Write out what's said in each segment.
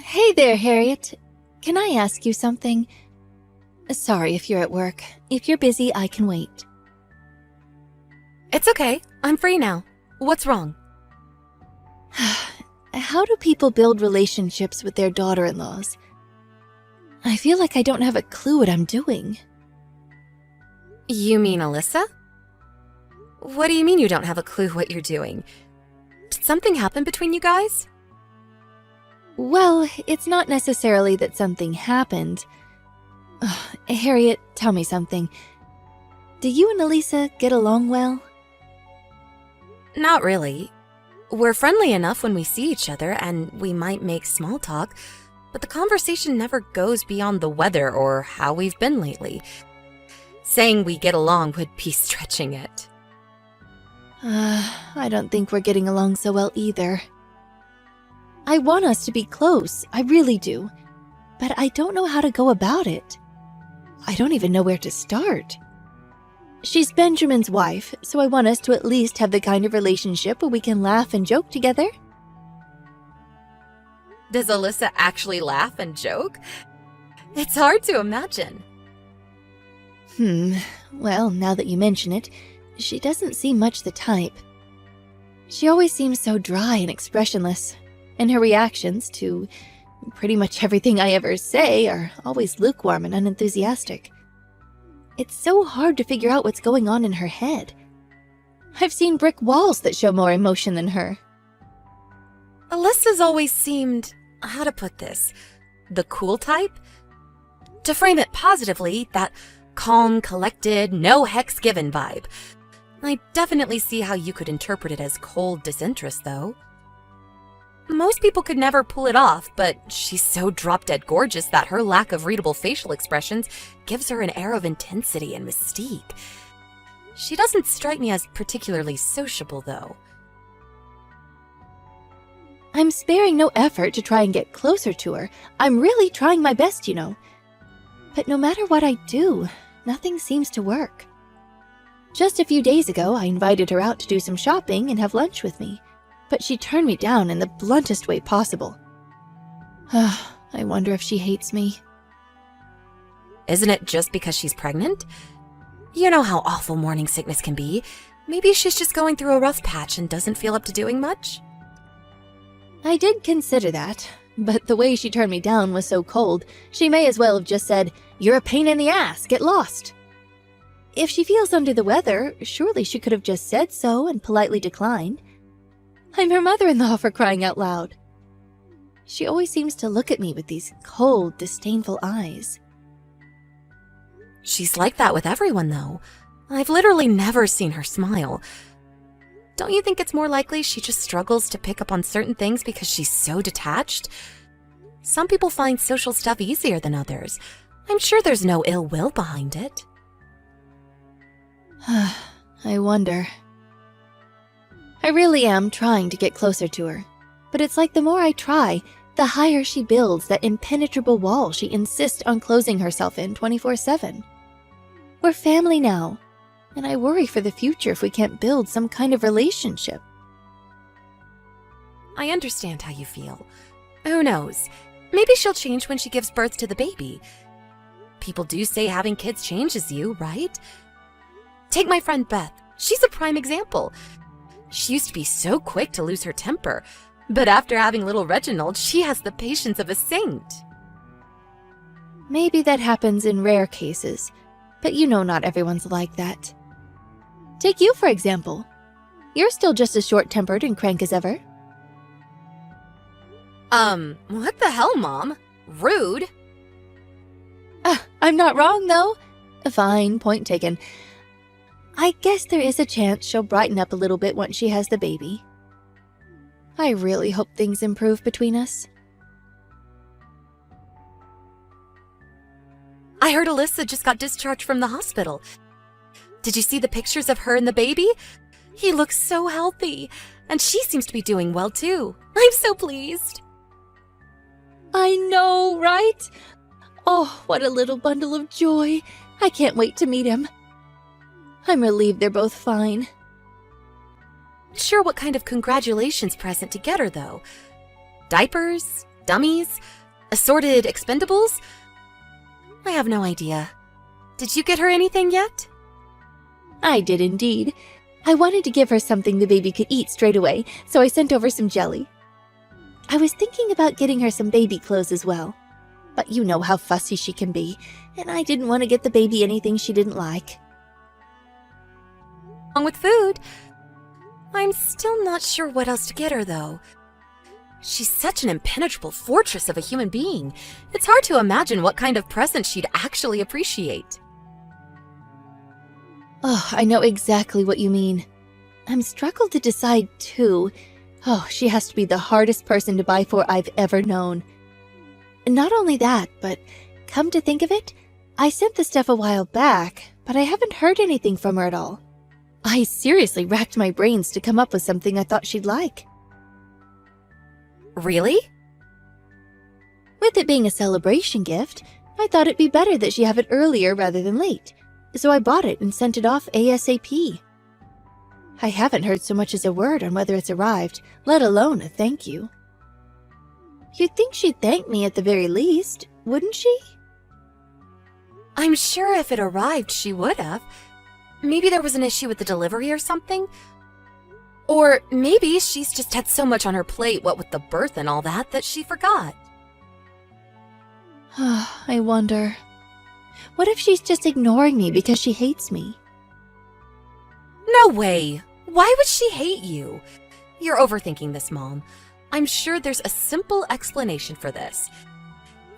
Hey there, Harriet. Can I ask you something? Sorry if you're at work. If you're busy, I can wait. It's okay. I'm free now. What's wrong? How do people build relationships with their daughter-in-laws? I feel like I don't have a clue what I'm doing. You mean Alyssa? What do you mean you don't have a clue what you're doing? Did something happen between you guys? Well, it's not necessarily that something happened. Harriet, tell me something. Do you and Elisa get along well? Not really. We're friendly enough when we see each other, and we might make small talk, but the conversation never goes beyond the weather or how we've been lately. Saying we get along would be stretching it. I don't think we're getting along so well either. I want us to be close, I really do. But I don't know how to go about it. I don't even know where to start. She's Benjamin's wife, so I want us to at least have the kind of relationship where we can laugh and joke together. Does Alyssa actually laugh and joke? It's hard to imagine. Well, now that you mention it, she doesn't seem much the type. She always seems so dry and expressionless, and her reactions to pretty much everything I ever say are always lukewarm and unenthusiastic. It's so hard to figure out what's going on in her head. I've seen brick walls that show more emotion than her. Alyssa's always seemed, how to put this, the cool type? To frame it positively, that calm, collected, no hex given vibe. I definitely see how you could interpret it as cold disinterest, though. Most people could never pull it off, but she's so drop-dead gorgeous that her lack of readable facial expressions gives her an air of intensity and mystique. She doesn't strike me as particularly sociable, though. I'm sparing no effort to try and get closer to her. I'm really trying my best, you know. But no matter what I do, nothing seems to work. Just a few days ago, I invited her out to do some shopping and have lunch with me, but she turned me down in the bluntest way possible. I wonder if she hates me. Isn't it just because she's pregnant? You know how awful morning sickness can be. Maybe she's just going through a rough patch and doesn't feel up to doing much? I did consider that, but the way she turned me down was so cold, she may as well have just said, "You're a pain in the ass, get lost." If she feels under the weather, surely she could have just said so and politely declined. I'm her mother-in-law, for crying out loud. She always seems to look at me with these cold, disdainful eyes. She's like that with everyone, though. I've literally never seen her smile. Don't you think it's more likely she just struggles to pick up on certain things because she's so detached? Some people find social stuff easier than others. I'm sure there's no ill will behind it. I wonder. I really am trying to get closer to her, but it's like the more I try, the higher she builds that impenetrable wall she insists on closing herself in 24/7. We're family now, and I worry for the future if we can't build some kind of relationship. I understand how you feel. Who knows? Maybe she'll change when she gives birth to the baby. People do say having kids changes you, right? Take my friend Beth. She's a prime example. She used to be so quick to lose her temper, but after having little Reginald, she has the patience of a saint. Maybe that happens in rare cases, but you know not everyone's like that. Take you, for example. You're still just as short-tempered and crank as ever. What the hell, Mom? Rude. I'm not wrong, though. Fine, point taken. I guess there is a chance she'll brighten up a little bit once she has the baby. I really hope things improve between us. I heard Alyssa just got discharged from the hospital. Did you see the pictures of her and the baby? He looks so healthy, and she seems to be doing well too. I'm so pleased. I know, right? Oh, what a little bundle of joy. I can't wait to meet him. I'm relieved they're both fine. Sure, what kind of congratulations present to get her, though? Diapers? dummies? Assorted expendables? I have no idea. Did you get her anything yet? I did indeed. I wanted to give her something the baby could eat straight away, so I sent over some jelly. I was thinking about getting her some baby clothes as well. But you know how fussy she can be, and I didn't want to get the baby anything she didn't like. Along with food. I'm still not sure what else to get her, though. She's such an impenetrable fortress of a human being. It's hard to imagine what kind of present she'd actually appreciate. Oh, I know exactly what you mean. I'm struggled to decide, too. Oh, she has to be the hardest person to buy for I've ever known. Not only that, but come to think of it, I sent the stuff a while back, but I haven't heard anything from her at all. I seriously racked my brains to come up with something I thought she'd like. Really? With it being a celebration gift, I thought it'd be better that she have it earlier rather than late, so I bought it and sent it off ASAP. I haven't heard so much as a word on whether it's arrived, let alone a thank you. You'd think she'd thank me at the very least, wouldn't she? I'm sure if it arrived, she would have. Maybe there was an issue with the delivery or something. Or maybe she's just had so much on her plate, what with the birth and all that, that she forgot. I wonder. What if she's just ignoring me because she hates me? No way! Why would she hate you? You're overthinking this, Mom. I'm sure there's a simple explanation for this.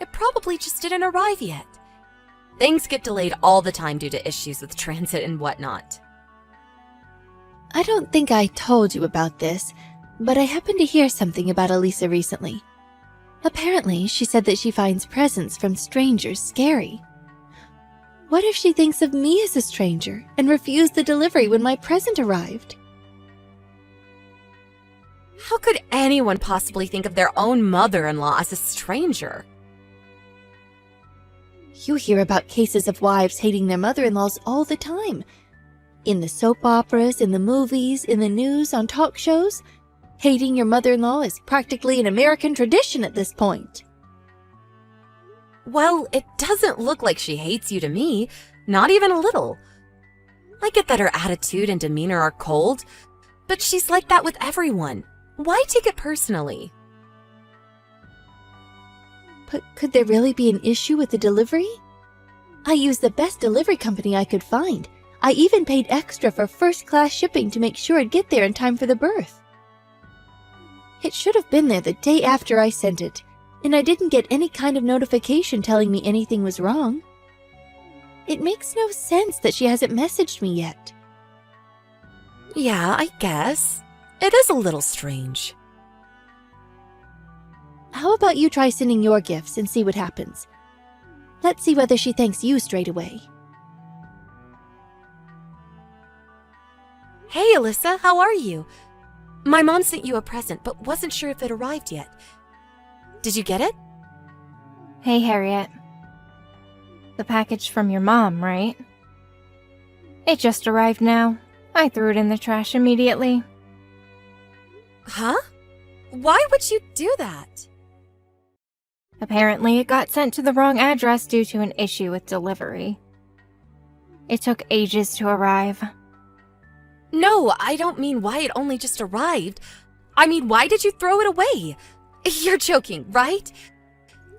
It probably just didn't arrive yet. Things get delayed all the time due to issues with transit and whatnot. I don't think I told you about this, but I happened to hear something about Elisa recently. Apparently, she said that she finds presents from strangers scary. What if she thinks of me as a stranger and refused the delivery when my present arrived? How could anyone possibly think of their own mother-in-law as a stranger? You hear about cases of wives hating their mother-in-laws all the time. In the soap operas, in the movies, in the news, on talk shows. Hating your mother-in-law is practically an American tradition at this point. Well, it doesn't look like she hates you to me, not even a little. I get that her attitude and demeanor are cold, but she's like that with everyone. Why take it personally? But could there really be an issue with the delivery? I used the best delivery company I could find. I even paid extra for first-class shipping to make sure it'd get there in time for the birth. It should have been there the day after I sent it, and I didn't get any kind of notification telling me anything was wrong. It makes no sense that she hasn't messaged me yet. Yeah, I guess. It is a little strange. How about you try sending your gifts and see what happens? Let's see whether she thanks you straight away. Hey, Alyssa, how are you? My mom sent you a present, but wasn't sure if it arrived yet. Did you get it? Hey, Harriet. The package from your mom, right? It just arrived now. I threw it in the trash immediately. Huh? Why would you do that? Apparently, it got sent to the wrong address due to an issue with delivery. It took ages to arrive. No, I don't mean why it only just arrived. I mean, why did you throw it away? You're joking, right?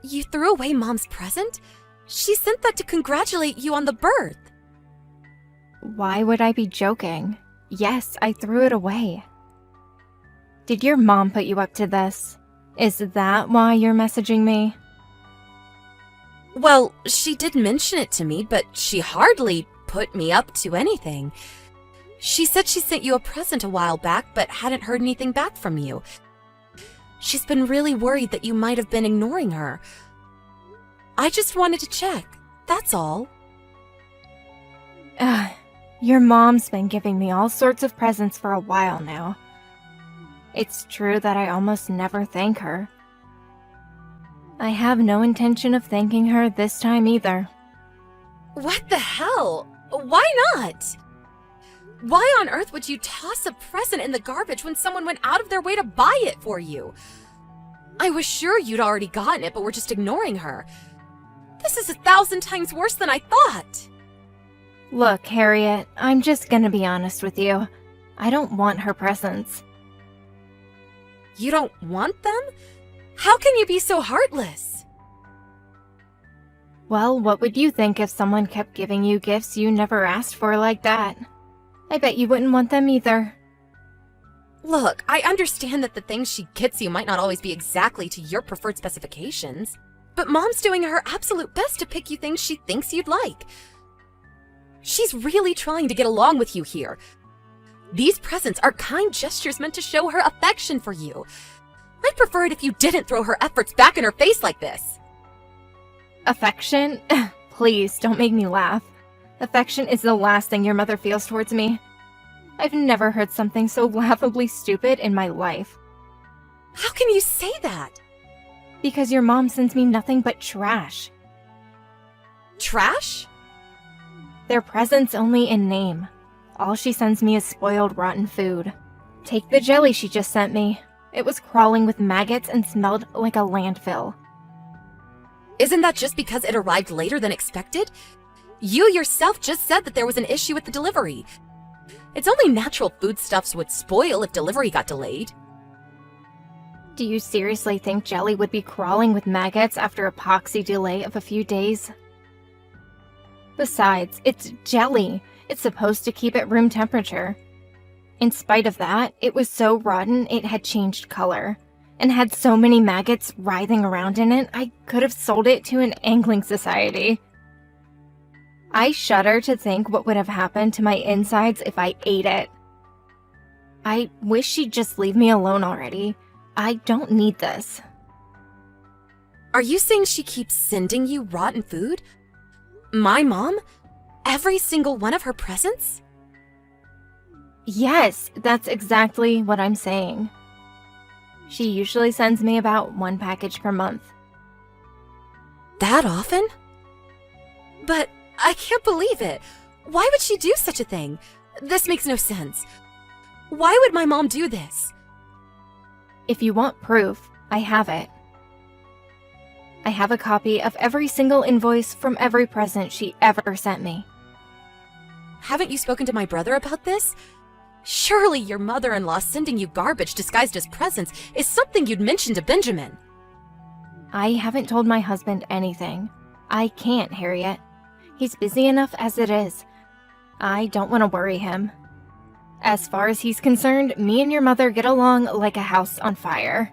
You threw away Mom's present? She sent that to congratulate you on the birth. Why would I be joking? Yes, I threw it away. Did your mom put you up to this? Is that why you're messaging me? Well, she did mention it to me, but she hardly put me up to anything. She said she sent you a present a while back, but hadn't heard anything back from you. She's been really worried that you might have been ignoring her. I just wanted to check, that's all. Your mom's been giving me all sorts of presents for a while now. It's true that I almost never thank her. I have no intention of thanking her this time either. What the hell? Why not? Why on earth would you toss a present in the garbage when someone went out of their way to buy it for you? I was sure you'd already gotten it, but we're just ignoring her. This is 1,000 times worse than I thought. Look, Harriet, I'm just gonna be honest with you. I don't want her presents. You don't want them? How can you be so heartless? Well, what would you think if someone kept giving you gifts you never asked for like that? I bet you wouldn't want them either. Look, I understand that the things she gets you might not always be exactly to your preferred specifications, but Mom's doing her absolute best to pick you things she thinks you'd like. She's really trying to get along with you here. These presents are kind gestures meant to show her affection for you. I'd prefer it if you didn't throw her efforts back in her face like this. Affection? Please, don't make me laugh. Affection is the last thing your mother feels towards me. I've never heard something so laughably stupid in my life. How can you say that? Because your mom sends me nothing but trash. Trash? They're presents only in name. All she sends me is spoiled, rotten food. Take the jelly she just sent me. It was crawling with maggots and smelled like a landfill. Isn't that just because it arrived later than expected? You yourself just said that there was an issue with the delivery. It's only natural foodstuffs would spoil if delivery got delayed. Do you seriously think jelly would be crawling with maggots after a poxy delay of a few days? Besides, it's jelly. It's supposed to keep at room temperature. In spite of that, it was so rotten it had changed color, and had so many maggots writhing around in it, I could have sold it to an angling society. I shudder to think what would have happened to my insides if I ate it. I wish she'd just leave me alone already. I don't need this. Are you saying she keeps sending you rotten food? My mom? Every single one of her presents? Yes, that's exactly what I'm saying. She usually sends me about 1 package per month. That often? But I can't believe it. Why would she do such a thing? This makes no sense. Why would my mom do this? If you want proof, I have it. I have a copy of every single invoice from every present she ever sent me. Haven't you spoken to my brother about this? Surely your mother-in-law sending you garbage disguised as presents is something you'd mention to Benjamin. I haven't told my husband anything. I can't, Harriet. He's busy enough as it is. I don't want to worry him. As far as he's concerned, me and your mother get along like a house on fire.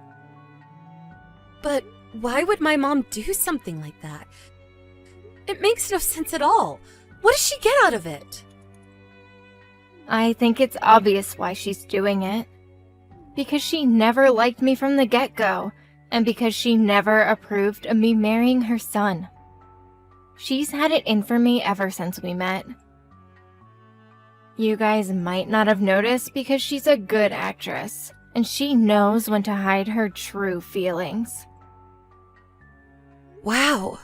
But why would my mom do something like that? It makes no sense at all. What does she get out of it? I think it's obvious why she's doing it. Because she never liked me from the get-go, and because she never approved of me marrying her son. She's had it in for me ever since we met. You guys might not have noticed because she's a good actress, and she knows when to hide her true feelings. Wow.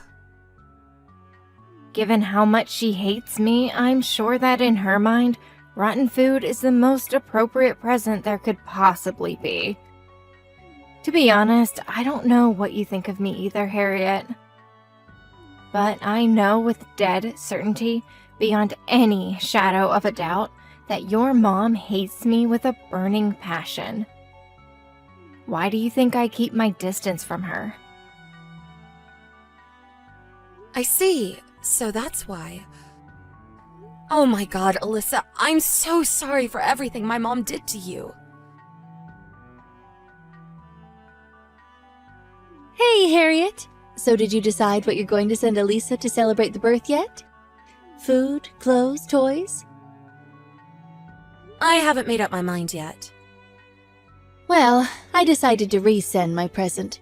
Given how much she hates me, I'm sure that in her mind, rotten food is the most appropriate present there could possibly be. To be honest, I don't know what you think of me either, Harriet. But I know with dead certainty, beyond any shadow of a doubt, that your mom hates me with a burning passion. Why do you think I keep my distance from her? I see. So that's why. Oh my God, Alyssa, I'm so sorry for everything my mom did to you. Hey, Harriet. So did you decide what you're going to send Elisa to celebrate the birth yet? Food, clothes, toys? I haven't made up my mind yet. Well, I decided to resend my present.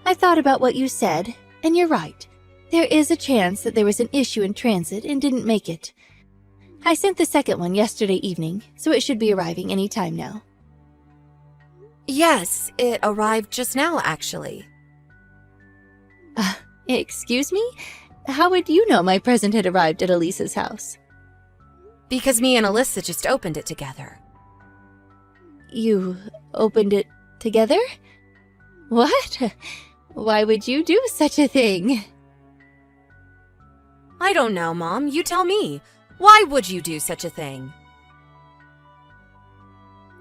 I thought about what you said, and you're right. There is a chance that there was an issue in transit and didn't make it. I sent the second one yesterday evening, so it should be arriving any time now. Yes, it arrived just now, actually. Excuse me? How would you know my present had arrived at Elisa's house? Because me and Alyssa just opened it together. You opened it together? What? Why would you do such a thing? I don't know, Mom. You tell me. Why would you do such a thing?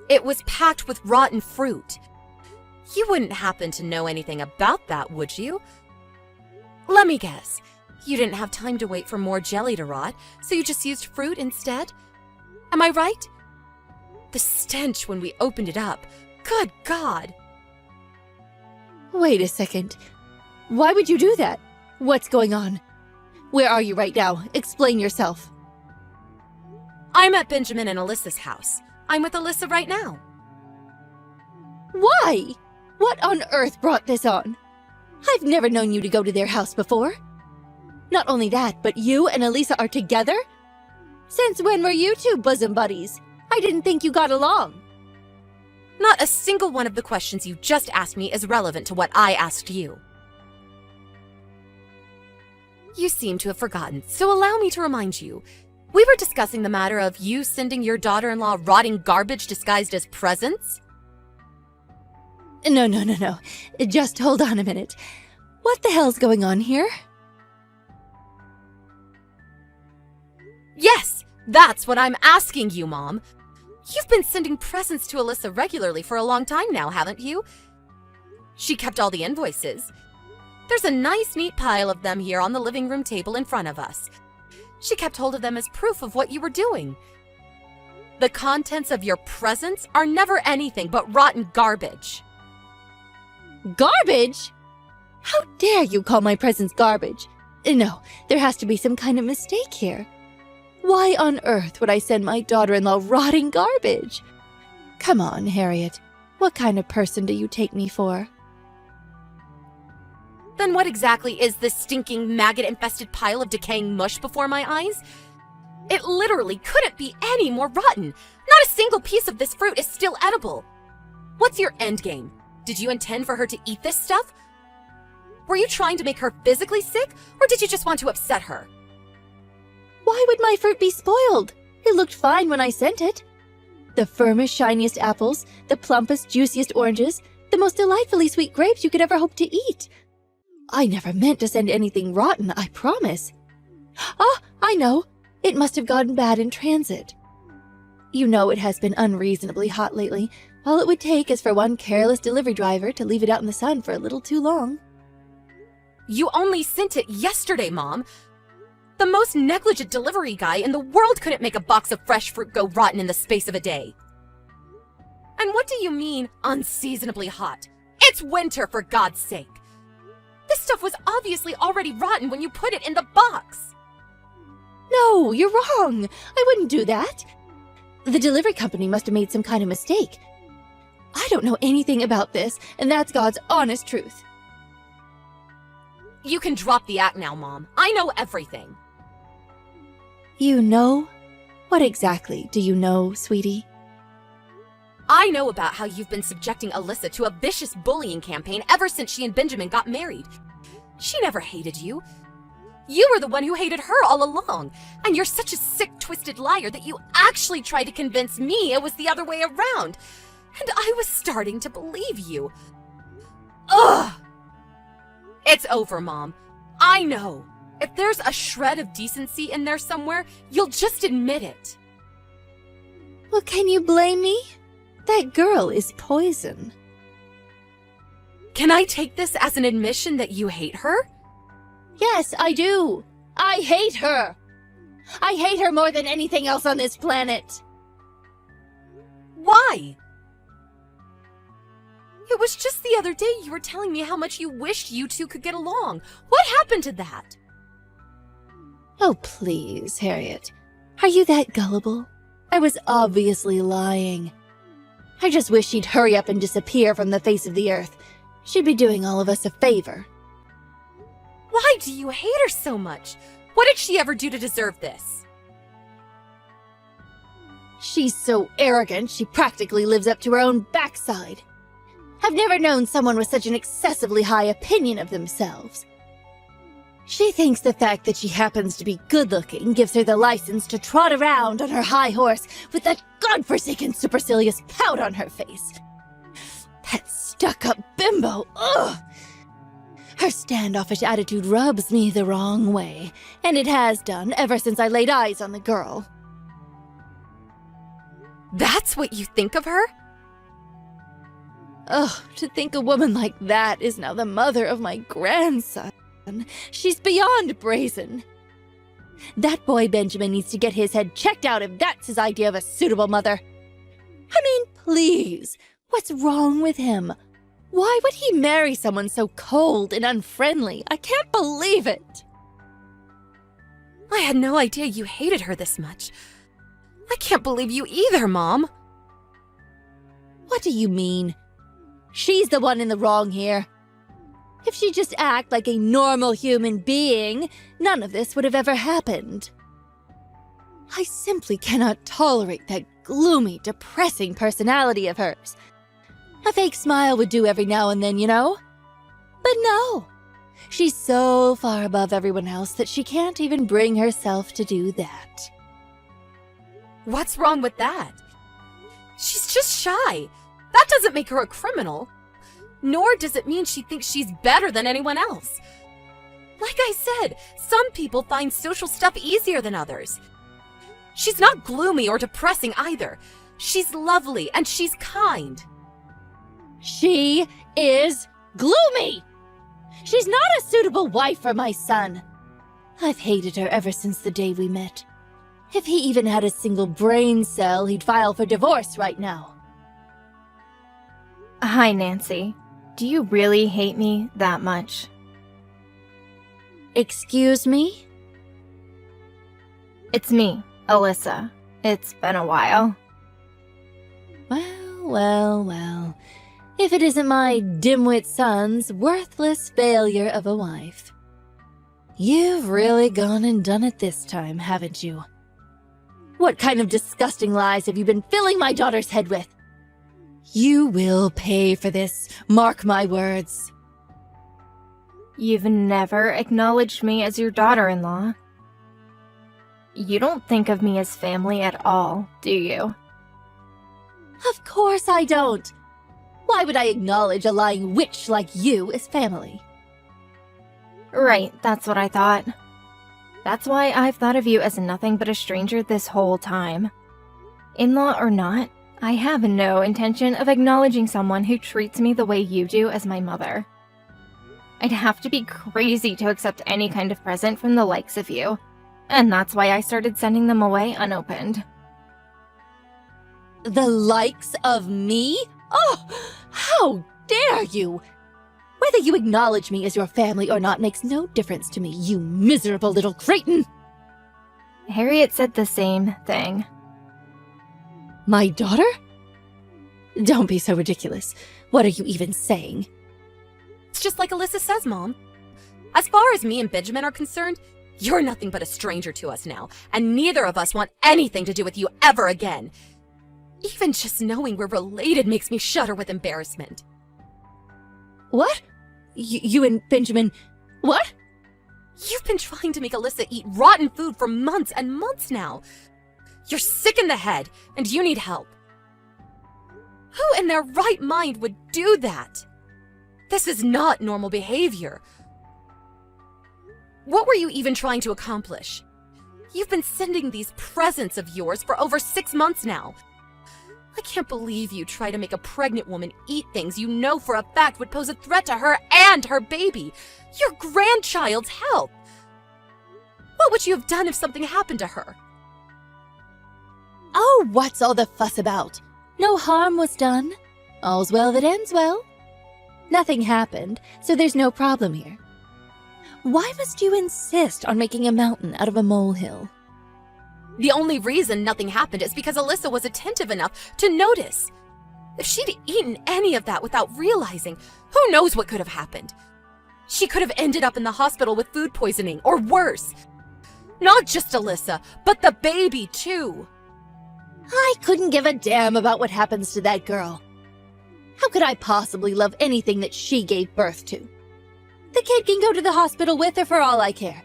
It was packed with rotten fruit. You wouldn't happen to know anything about that, would you? Let me guess. You didn't have time to wait for more jelly to rot, so you just used fruit instead? Am I right? The stench when we opened it up. Good God! Wait a second. Why would you do that? What's going on? Where are you right now? Explain yourself. I'm at Benjamin and Alyssa's house. I'm with Alyssa right now. Why? What on earth brought this on? I've never known you to go to their house before. Not only that, but you and Elisa are together? Since when were you two bosom buddies? I didn't think you got along. Not a single one of the questions you just asked me is relevant to what I asked you. You seem to have forgotten, so allow me to remind you. We were discussing the matter of you sending your daughter-in-law rotting garbage disguised as presents? No. Just hold on a minute. What the hell's going on here? Yes, that's what I'm asking you, Mom. You've been sending presents to Alyssa regularly for a long time now, haven't you? She kept all the invoices. There's a nice, neat pile of them here on the living room table in front of us. She kept hold of them as proof of what you were doing. The contents of your presents are never anything but rotten garbage. Garbage? How dare you call my presents garbage? No, there has to be some kind of mistake here. Why on earth would I send my daughter-in-law rotting garbage? Come on, Harriet. What kind of person do you take me for? Then what exactly is this stinking, maggot-infested pile of decaying mush before my eyes? It literally couldn't be any more rotten. Not a single piece of this fruit is still edible. What's your endgame? Did you intend for her to eat this stuff? Were you trying to make her physically sick, or did you just want to upset her? Why would my fruit be spoiled? It looked fine when I sent it. The firmest, shiniest apples, the plumpest, juiciest oranges, the most delightfully sweet grapes you could ever hope to eat. I never meant to send anything rotten, I promise. Ah, I know. It must have gotten bad in transit. You know it has been unreasonably hot lately. All it would take is for one careless delivery driver to leave it out in the sun for a little too long. You only sent it yesterday, Mom. The most negligent delivery guy in the world couldn't make a box of fresh fruit go rotten in the space of a day. And what do you mean, unseasonably hot? It's winter, for God's sake. This stuff was obviously already rotten when you put it in the box. No, you're wrong. I wouldn't do that. The delivery company must have made some kind of mistake. I don't know anything about this, and that's God's honest truth. You can drop the act now, Mom. I know everything. You know? What exactly do you know, sweetie? I know about how you've been subjecting Alyssa to a vicious bullying campaign ever since she and Benjamin got married. She never hated you. You were the one who hated her all along, and you're such a sick, twisted liar that you actually tried to convince me it was the other way around, and I was starting to believe you. Ugh! It's over, Mom. I know. If there's a shred of decency in there somewhere, you'll just admit it. Well, can you blame me? That girl is poison. Can I take this as an admission that you hate her? Yes, I do. I hate her. I hate her more than anything else on this planet. Why? It was just the other day you were telling me how much you wished you two could get along. What happened to that? Oh, please, Harriet. Are you that gullible? I was obviously lying. I just wish she'd hurry up and disappear from the face of the earth. She'd be doing all of us a favor. Why do you hate her so much? What did she ever do to deserve this? She's so arrogant, she practically lives up to her own backside. I've never known someone with such an excessively high opinion of themselves. She thinks the fact that she happens to be good-looking gives her the license to trot around on her high horse with that godforsaken supercilious pout on her face. That stuck-up bimbo. Ugh! Her standoffish attitude rubs me the wrong way, and it has done ever since I laid eyes on the girl. That's what you think of her? Ugh, to think a woman like that is now the mother of my grandson. She's beyond brazen. That boy Benjamin needs to get his head checked out if that's his idea of a suitable mother. I mean, please, what's wrong with him? Why would he marry someone so cold and unfriendly? I can't believe it. I had no idea you hated her this much. I can't believe you either, Mom. What do you mean? She's the one in the wrong here. If she'd just act like a normal human being, none of this would have ever happened. I simply cannot tolerate that gloomy, depressing personality of hers. A fake smile would do every now and then, you know? But no! She's so far above everyone else that she can't even bring herself to do that. What's wrong with that? She's just shy. That doesn't make her a criminal. Nor does it mean she thinks she's better than anyone else. Like I said, some people find social stuff easier than others. She's not gloomy or depressing either. She's lovely and she's kind. She is gloomy! She's not a suitable wife for my son. I've hated her ever since the day we met. If he even had a single brain cell, he'd file for divorce right now. Hi, Nancy. Do you really hate me that much? Excuse me? It's me, Alyssa. It's been a while. Well. If it isn't my dimwit son's worthless failure of a wife. You've really gone and done it this time, haven't you? What kind of disgusting lies have you been filling my daughter's head with? You will pay for this, mark my words. You've never acknowledged me as your daughter-in-law. You don't think of me as family at all, do you? Of course I don't. Why would I acknowledge a lying witch like you as family? Right, that's what I thought. That's why I've thought of you as nothing but a stranger this whole time. In-law or not, I have no intention of acknowledging someone who treats me the way you do as my mother. I'd have to be crazy to accept any kind of present from the likes of you, and that's why I started sending them away unopened. The likes of me? Oh, how dare you! Whether you acknowledge me as your family or not makes no difference to me, you miserable little cretin! Harriet said the same thing. My daughter? Don't be so ridiculous. What are you even saying? It's just like Alyssa says, Mom. As far as me and Benjamin are concerned, you're nothing but a stranger to us now, and neither of us want anything to do with you ever again. Even just knowing we're related makes me shudder with embarrassment. What? You and Benjamin... What? You've been trying to make Alyssa eat rotten food for months and months now. You're sick in the head, and you need help. Who in their right mind would do that? This is not normal behavior. What were you even trying to accomplish? You've been sending these presents of yours for over 6 months now. I can't believe you try to make a pregnant woman eat things you know for a fact would pose a threat to her and her baby, your grandchild's health. What would you have done if something happened to her? Oh, what's all the fuss about? No harm was done. All's well that ends well. Nothing happened, so there's no problem here. Why must you insist on making a mountain out of a molehill? The only reason nothing happened is because Alyssa was attentive enough to notice. If she'd eaten any of that without realizing, who knows what could have happened? She could have ended up in the hospital with food poisoning, or worse. Not just Alyssa, but the baby too. I couldn't give a damn about what happens to that girl. How could I possibly love anything that she gave birth to? The kid can go to the hospital with her for all I care.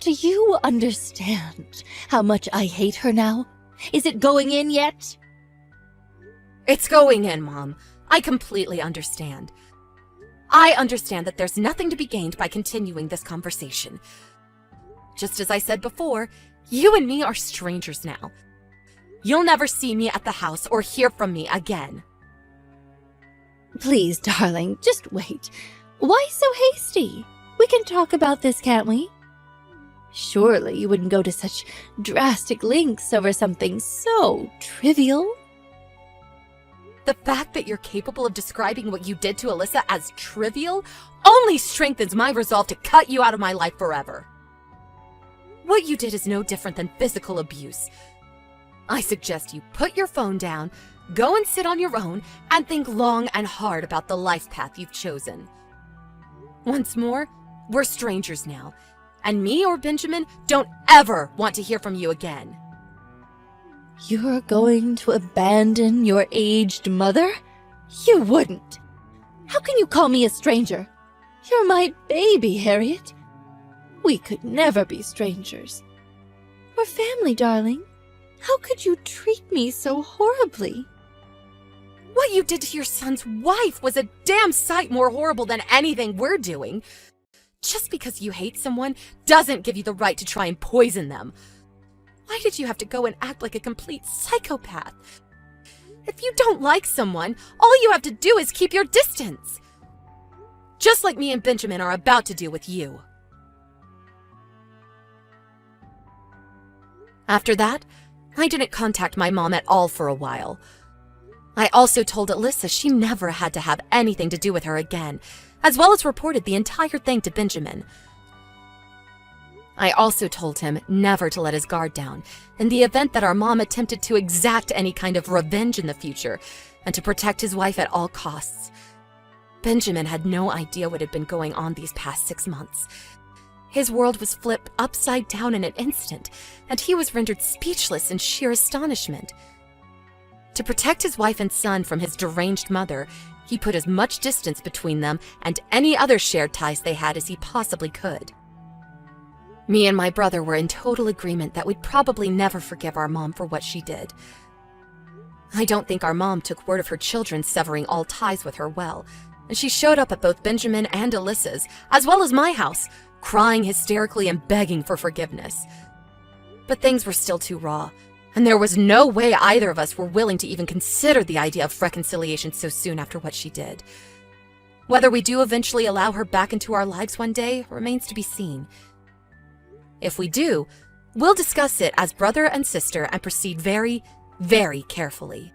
Do you understand how much I hate her now? Is it going in yet? It's going in, Mom. I completely understand. I understand that there's nothing to be gained by continuing this conversation. Just as I said before, you and me are strangers now. You'll never see me at the house or hear from me again. Please, darling, just wait. Why so hasty? We can talk about this, can't we? Surely you wouldn't go to such drastic lengths over something so trivial. The fact that you're capable of describing what you did to Alyssa as trivial only strengthens my resolve to cut you out of my life forever. What you did is no different than physical abuse. I suggest you put your phone down, go and sit on your own, and think long and hard about the life path you've chosen. Once more, we're strangers now, and me or Benjamin don't ever want to hear from you again. You're going to abandon your aged mother? You wouldn't. How can you call me a stranger? You're my baby, Harriet. We could never be strangers. We're family, darling. How could you treat me so horribly? What you did to your son's wife was a damn sight more horrible than anything we're doing. Just because you hate someone doesn't give you the right to try and poison them. Why did you have to go and act like a complete psychopath? If you don't like someone, all you have to do is keep your distance. Just like me and Benjamin are about to do with you. After that, I didn't contact my mom at all for a while. I also told Alyssa she never had to have anything to do with her again, as well as reported the entire thing to Benjamin. I also told him never to let his guard down in the event that our mom attempted to exact any kind of revenge in the future, and to protect his wife at all costs. Benjamin had no idea what had been going on these past 6 months. His world was flipped upside down in an instant, and he was rendered speechless in sheer astonishment. To protect his wife and son from his deranged mother, he put as much distance between them and any other shared ties they had as he possibly could. Me and my brother were in total agreement that we'd probably never forgive our mom for what she did. I don't think our mom took word of her children severing all ties with her well, and she showed up at both Benjamin and Alyssa's, as well as my house, crying hysterically and begging for forgiveness. But things were still too raw, and there was no way either of us were willing to even consider the idea of reconciliation so soon after what she did. Whether we do eventually allow her back into our lives one day remains to be seen. If we do, we'll discuss it as brother and sister and proceed very, very carefully.